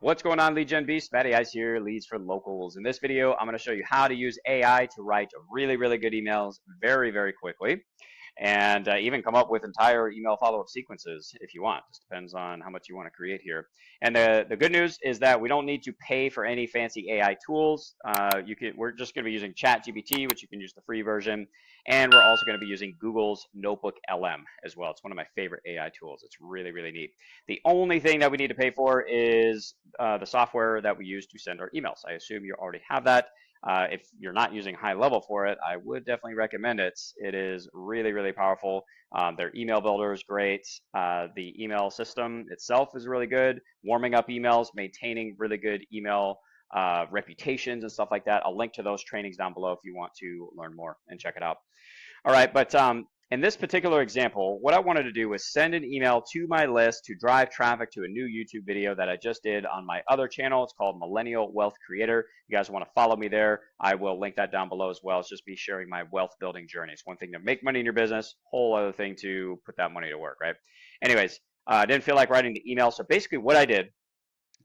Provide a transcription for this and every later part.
What's going on, Lead Gen Beast? Matty Ice here, Leads for Locals. In this video, I'm going to show you how to use AI to write really, really good emails very, very quickly, and even come up with entire email follow-up sequences if you want. Just depends on how much you want to create here. And the good news is that we don't need to pay for any fancy AI tools. We're just going to be using ChatGPT, which you can use the free version, and we're also going to be using Google's NotebookLM as well. It's one of my favorite AI tools. It's really, really neat. The only thing that we need to pay for is the software that we use to send our emails. I assume you already have that. If you're not using HighLevel for it, I would definitely recommend it. It is really, really powerful. Their email builder is great. The email system itself is really good. Warming up emails, maintaining really good email reputations and stuff like that. I'll link to those trainings down below if you want to learn more and check it out. All right, but in this particular example, what I wanted to do was send an email to my list to drive traffic to a new YouTube video that I just did on my other channel. It's called Millennial Wealth Creator. If you guys want to follow me there, I will link that down below as well. It's just me sharing my wealth building journey. It's one thing to make money in your business, whole other thing to put that money to work, right? Anyways, I didn't feel like writing the email. So basically what I did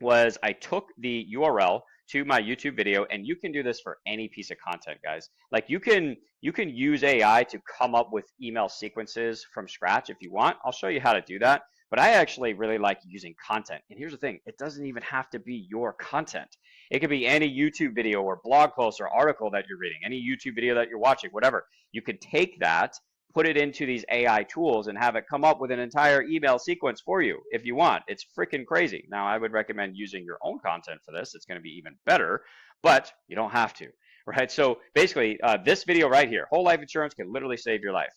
was I took the URL to my YouTube video, and you can do this for any piece of content, guys. Like you can use AI to come up with email sequences from scratch if you want. I'll show you how to do that. But I actually really like using content. And here's the thing, it doesn't even have to be your content. It could be any YouTube video or blog post or article that you're reading, any YouTube video that you're watching, whatever. You could take that, put it into these AI tools and have it come up with an entire email sequence for you if you want. It's freaking crazy. Now, I would recommend using your own content for this. It's going to be even better, but you don't have to, right? So basically, this video right here, whole life insurance can literally save your life.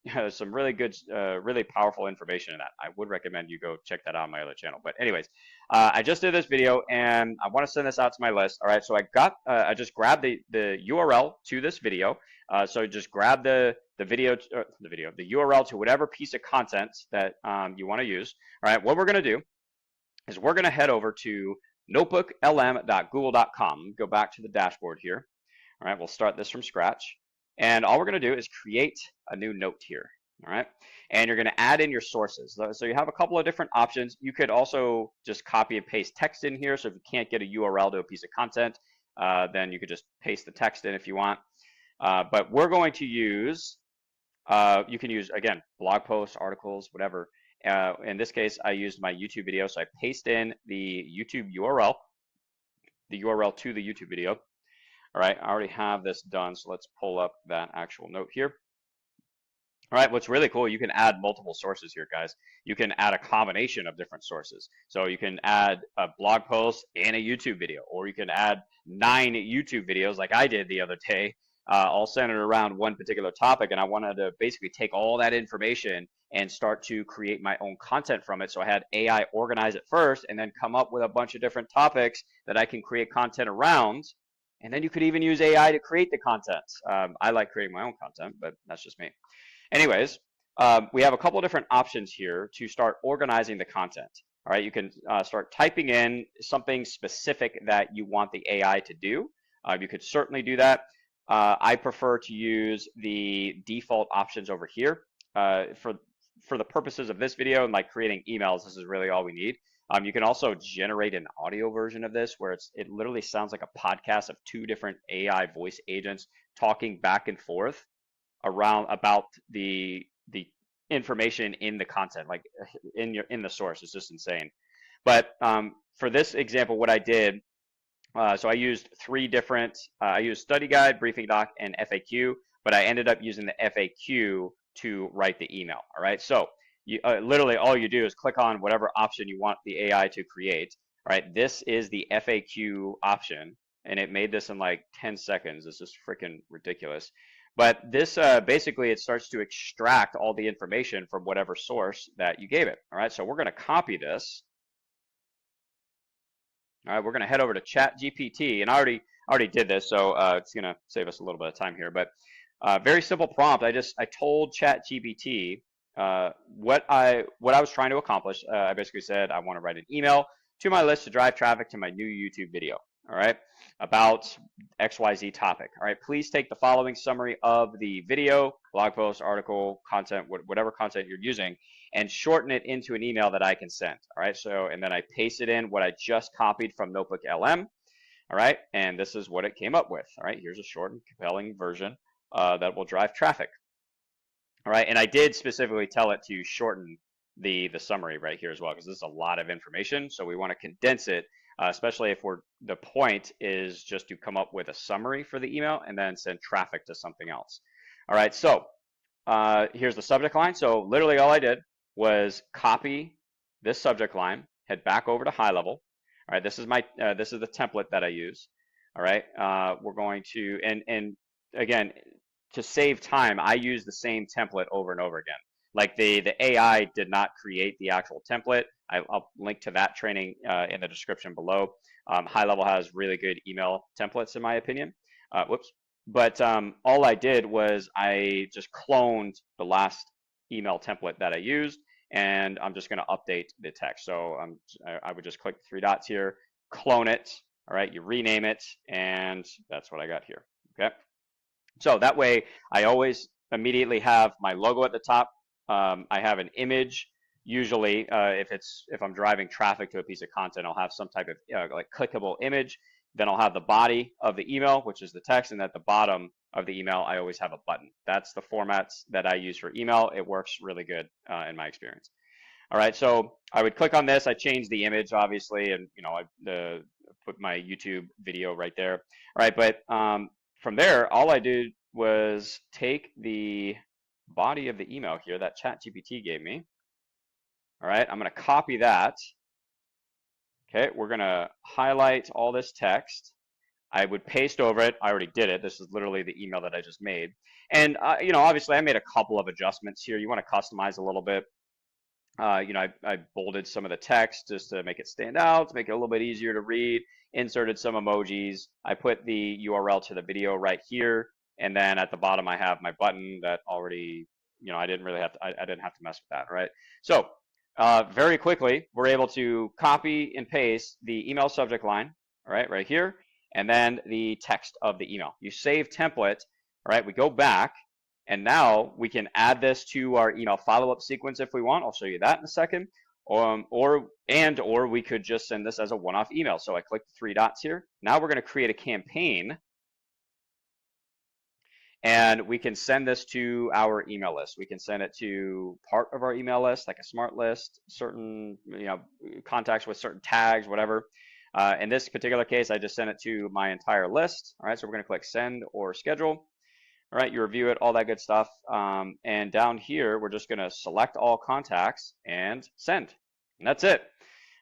There's some really good, really powerful information in that. I would recommend you go check that out on my other channel. But anyways, I just did this video and I want to send this out to my list. All right, so I just grabbed the URL to this video. So just grab the URL to whatever piece of content that you want to use. All right, what we're going to do is we're going to head over to notebooklm.google.com. Go back to the dashboard here. All right, we'll start this from scratch. And all we're going to do is create a new note here. All right, and you're going to add in your sources. So you have a couple of different options. You could also just copy and paste text in here. So if you can't get a URL to a piece of content, then you could just paste the text in if you want. But we're going to use, you can use, again, blog posts, articles, whatever. In this case, I used my YouTube video, so I paste in the YouTube URL, the URL to the YouTube video. All right, I already have this done, so let's pull up that actual note here. All right, what's really cool, you can add multiple sources here, guys. You can add a combination of different sources. So you can add a blog post and a YouTube video, or you can add 9 YouTube videos like I did the other day, all centered around one particular topic. And I wanted to basically take all that information and start to create my own content from it. So I had AI organize it first and then come up with a bunch of different topics that I can create content around. And then you could even use AI to create the content. I like creating my own content, but that's just me. Anyways, we have a couple of different options here to start organizing the content. All right, you can start typing in something specific that you want the AI to do. You could certainly do that. I prefer to use the default options over here. For the purposes of this video and like creating emails, this is really all we need. You can also generate an audio version of this where it literally sounds like a podcast of 2 different AI voice agents talking back and forth around about the information in the content, like in the source. It's just insane. But for this example, what I did, so I used 3 different, I used study guide, briefing doc, and FAQ, but I ended up using the FAQ to write the email. All right, so you literally all you do is click on whatever option you want the AI to create. All right, this is the FAQ option, and it made this in like 10 seconds. This is freaking ridiculous. But this basically, it starts to extract all the information from whatever source that you gave it. All right, so we're going to copy this. All right, we're going to head over to ChatGPT, and I already did this, so it's going to save us a little bit of time here. But very simple prompt. I told ChatGPT what I was trying to accomplish. I basically said I want to write an email to my list to drive traffic to my new YouTube video. All right, about XYZ topic. All right, please take the following summary of the video, blog post, article, content, whatever content you're using, and shorten it into an email that I can send. All right, so and then I pasted in what I just copied from NotebookLM. All right, and this is what it came up with. All right, here's a short and compelling version that will drive traffic. All right, and I did specifically tell it to shorten the summary right here as well, because this is a lot of information. So we want to condense it, especially if the point is just to come up with a summary for the email and then send traffic to something else. All right, so here's the subject line. So literally all I did was copy this subject line, head back over to HighLevel. All right, this is the template that I use. All right, we're going to and again, to save time, I use the same template over and over again. Like the AI did not create the actual template. I'll link to that training in the description below. HighLevel has really good email templates in my opinion. Whoops. But all I did was I just cloned the last email template that I used, and I'm just going to update the text. So I would just click the three dots here, clone it. All right, you rename it, and that's what I got here. Okay. So that way, I always immediately have my logo at the top. I have an image. Usually, if I'm driving traffic to a piece of content, I'll have some type of like clickable image. Then I'll have the body of the email, which is the text, and at the bottom of the email, I always have a button. That's the formats that I use for email. It works really good in my experience. All right, so I would click on this. I changed the image, obviously, and I put my YouTube video right there. All right, but from there, all I did was take the body of the email here that ChatGPT gave me. All right, I'm going to copy that. Okay, we're going to highlight all this text. I would paste over it. I already did it. This is literally the email that I just made. And, obviously I made a couple of adjustments here. You want to customize a little bit. I bolded some of the text just to make it stand out, to make it a little bit easier to read, inserted some emojis. I put the URL to the video right here. And then at the bottom, I have my button that already, I didn't have to mess with that, right? So very quickly, we're able to copy and paste the email subject line, all right here, and then the text of the email. You save template, all right, we go back, and now we can add this to our email follow-up sequence if we want. I'll show you that in a second. Or we could just send this as a one-off email. So I click the three dots here. Now we're going to create a campaign, and we can send this to our email list. We can send it to part of our email list, like a smart list, certain contacts with certain tags, whatever. In this particular case, I just sent it to my entire list. All right, so we're going to click send or schedule. All right, you review it, all that good stuff. And down here, we're just going to select all contacts and send. And that's it.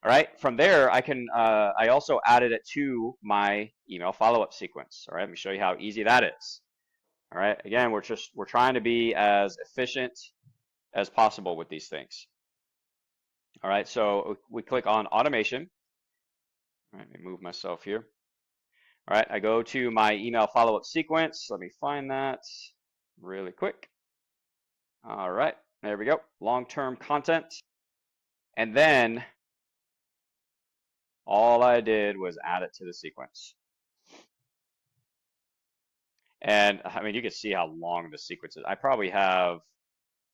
All right, from there, I also added it to my email follow-up sequence. All right, let me show you how easy that is. All right, again, we're trying to be as efficient as possible with these things. All right, so we click on automation. All right, let me move myself here. All right, I go to my email follow-up sequence. Let me find that really quick. All right, there we go. Long-term content. And then all I did was add it to the sequence. And I mean, you can see how long the sequence is. I probably have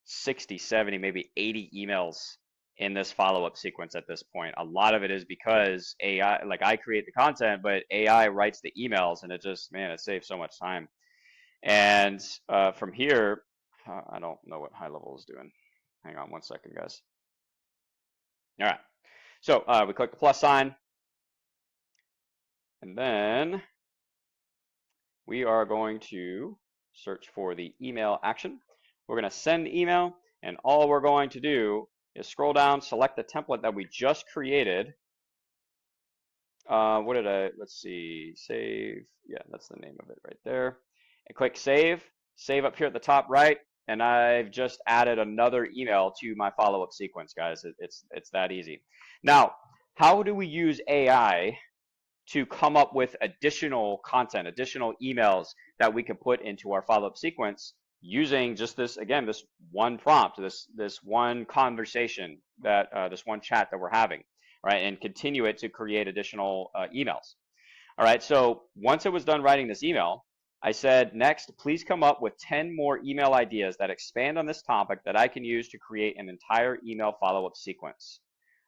60, 70, maybe 80 emails in this follow-up sequence at this point. A lot of it is because AI, like I create the content, but AI writes the emails, and it saves so much time. And from here, I don't know what HighLevel is doing. Hang on one second, guys. All right, so we click the plus sign, and then we are going to search for the email action. We're going to send email, and all we're going to do is scroll down, select the template that we just created. Let's see, save. Yeah, that's the name of it right there. And click save. Save up here at the top right, and I've just added another email to my follow-up sequence, guys. It's that easy. Now, how do we use AI to come up with additional content, additional emails that we can put into our follow-up sequence using just this one prompt, this one conversation, this one chat that we're having, right? And continue it to create additional emails. All right, so once it was done writing this email, I said, next, please come up with 10 more email ideas that expand on this topic that I can use to create an entire email follow-up sequence.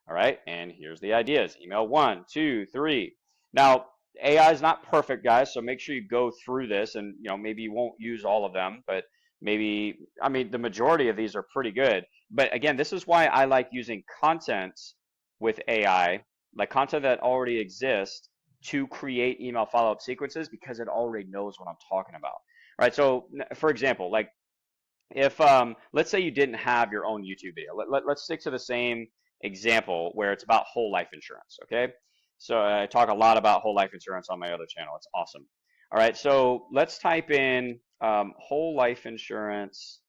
All right, and here's the ideas. Email 1, 2, 3. Now, AI is not perfect, guys, so make sure you go through this and, maybe you won't use all of them, but maybe, I mean, the majority of these are pretty good. But again, this is why I like using content with AI, like content that already exists to create email follow-up sequences because it already knows what I'm talking about. Right? So, for example, like if let's say you didn't have your own YouTube video. Let's stick to the same example where it's about whole life insurance, okay? So I talk a lot about whole life insurance on my other channel. It's awesome. All right, so let's type in whole life insurance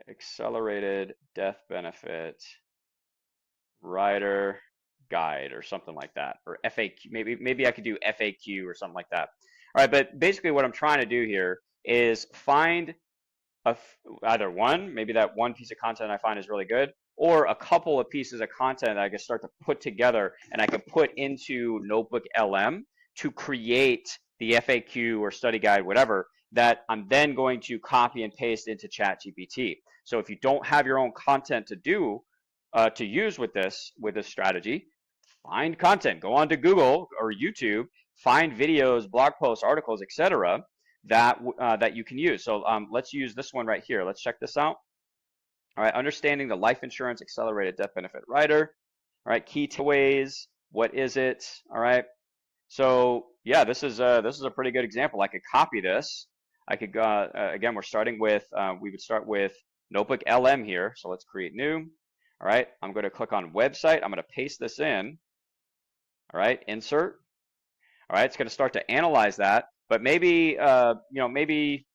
accelerated death benefit rider guide or something like that, or FAQ. Maybe I could do FAQ or something like that. All right, but basically what I'm trying to do here is find either one, maybe that one piece of content I find is really good, or a couple of pieces of content that I can start to put together and I can put into NotebookLM to create the FAQ or study guide, whatever, that I'm then going to copy and paste into ChatGPT. So if you don't have your own content to use with this strategy, find content. Go on to Google or YouTube, find videos, blog posts, articles, etc. that you can use. So let's use this one right here. Let's check this out. All right, understanding the life insurance accelerated death benefit rider. All right, key takeaways. What is it? All right. So yeah, this is a pretty good example. I could copy this. I could go again. We're starting with we would start with NotebookLM here. So let's create new. All right, I'm going to click on website. I'm going to paste this in. All right, insert. All right, it's going to start to analyze that. But maybe maybe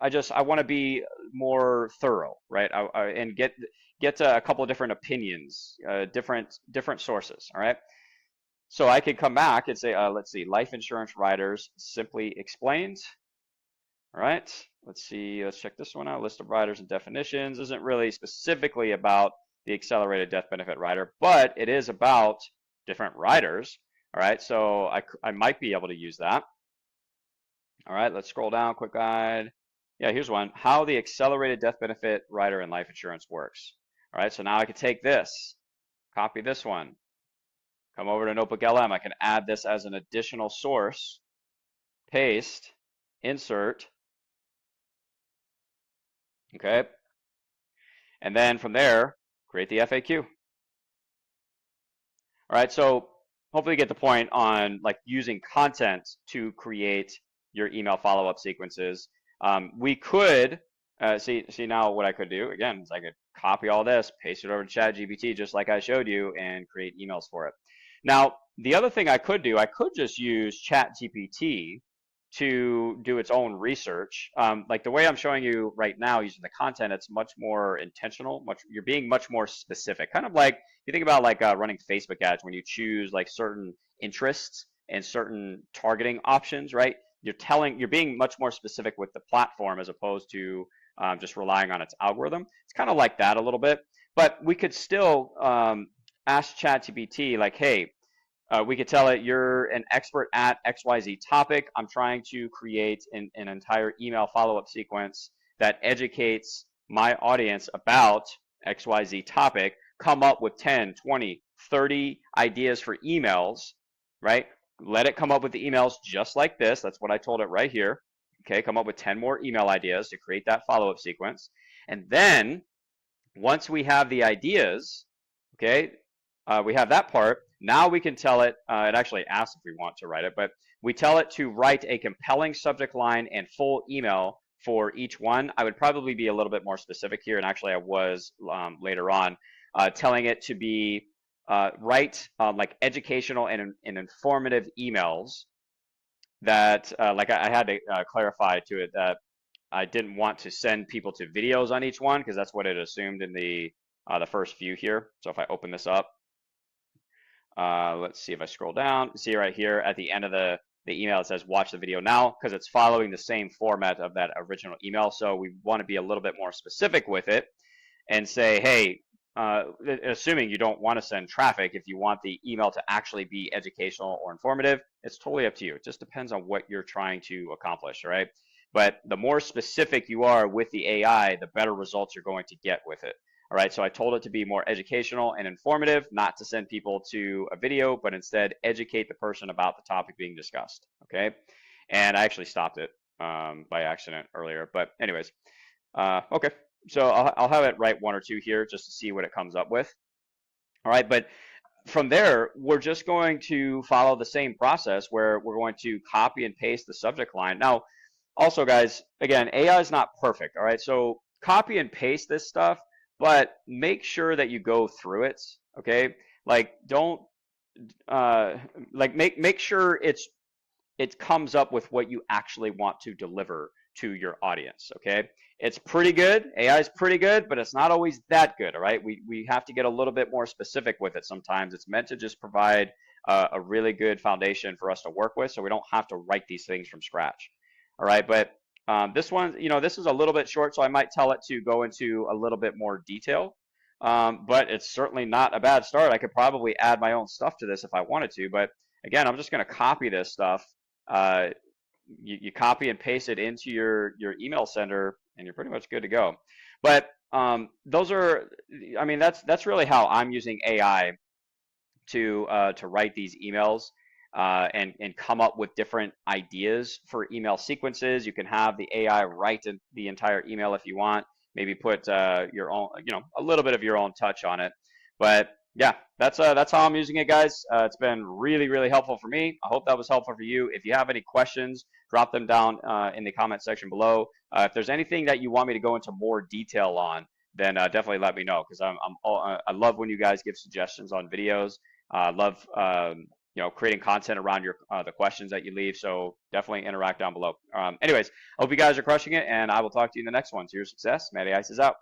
I want to be more thorough, right? And get a couple of different opinions, different sources. All right. So I could come back and say, let's see, life insurance riders simply explained. All right. Let's see. Let's check this one out. List of riders and definitions isn't really specifically about the accelerated death benefit rider, but it is about different riders. All right. So I might be able to use that. All right. Let's scroll down. Quick guide. Yeah, here's one. How the accelerated death benefit rider in life insurance works. All right. So now I can take this, copy this one, come over to NotebookLM. I can add this as an additional source, paste, insert. Okay. And then from there, create the FAQ. All right. So hopefully you get the point on like using content to create your email follow-up sequences. We could see now what I could do again is I could copy all this, paste it over to ChatGPT just like I showed you, and create emails for it. Now, the other thing I could do, I could just use ChatGPT to do its own research. Like the way I'm showing you right now using the content, it's much more intentional. You're being much more specific. Kind of like you think about like running Facebook ads when you choose like certain interests and certain targeting options, right? You're being much more specific with the platform as opposed to just relying on its algorithm. It's kind of like that a little bit, but we could still ask ChatGPT like, hey, we could tell it you're an expert at XYZ topic. I'm trying to create an entire email follow-up sequence that educates my audience about XYZ topic. Come up with 10, 20, 30 ideas for emails, right? Let it come up with the emails just like this. That's what I told it right here. Okay, come up with 10 more email ideas to create that follow-up sequence. And then once we have the ideas, okay, we have that part. Now we can tell it, it actually asks if we want to write it, but we tell it to write a compelling subject line and full email for each one. I would probably be a little bit more specific here, and actually I was later on telling it to be write like educational and informative emails that like I had to clarify to it that I didn't want to send people to videos on each one because that's what it assumed in the first few here. So if I open this up, let's see if I scroll down, see right here at the end of the email, it says watch the video now because it's following the same format of that original email. So we want to be a little bit more specific with it and say, hey, assuming you don't want to send traffic, if you want the email to actually be educational or informative, it's totally up to you. It just depends on what you're trying to accomplish, right? But the more specific you are with the AI, the better results you're going to get with it. All right, so I told it to be more educational and informative, not to send people to a video, but instead educate the person about the topic being discussed. Okay, and I actually stopped it by accident earlier, but anyways, okay. So I'll have it write one or two here just to see what it comes up with. All right, but from there, we're just going to follow the same process where we're going to copy and paste the subject line. Now, also, guys, again, AI is not perfect. All right, so copy and paste this stuff, but make sure that you go through it. Okay, like don't like make sure it comes up with what you actually want to deliver to your audience. Okay, it's pretty good. AI is pretty good, but it's not always that good. All right, we have to get a little bit more specific with it sometimes. It's meant to just provide a really good foundation for us to work with, so we don't have to write these things from scratch. All right, but this one, this is a little bit short, so I might tell it to go into a little bit more detail. But it's certainly not a bad start. I could probably add my own stuff to this if I wanted to, but again, I'm just going to copy this stuff. uh, you copy and paste it into your email sender, and you're pretty much good to go. But those are, I mean, that's really how I'm using AI to write these emails and come up with different ideas for email sequences. You can have the AI write the entire email if you want. Maybe put your own, a little bit of your own touch on it. But yeah, that's how I'm using it, guys. It's been really, really helpful for me. I hope that was helpful for you. If you have any questions, drop them down in the comment section below. If there's anything that you want me to go into more detail on, then definitely let me know, because I love when you guys give suggestions on videos. Love creating content around your the questions that you leave. So definitely interact down below. Anyways, I hope you guys are crushing it, and I will talk to you in the next one. So your success, Matty Ice is out.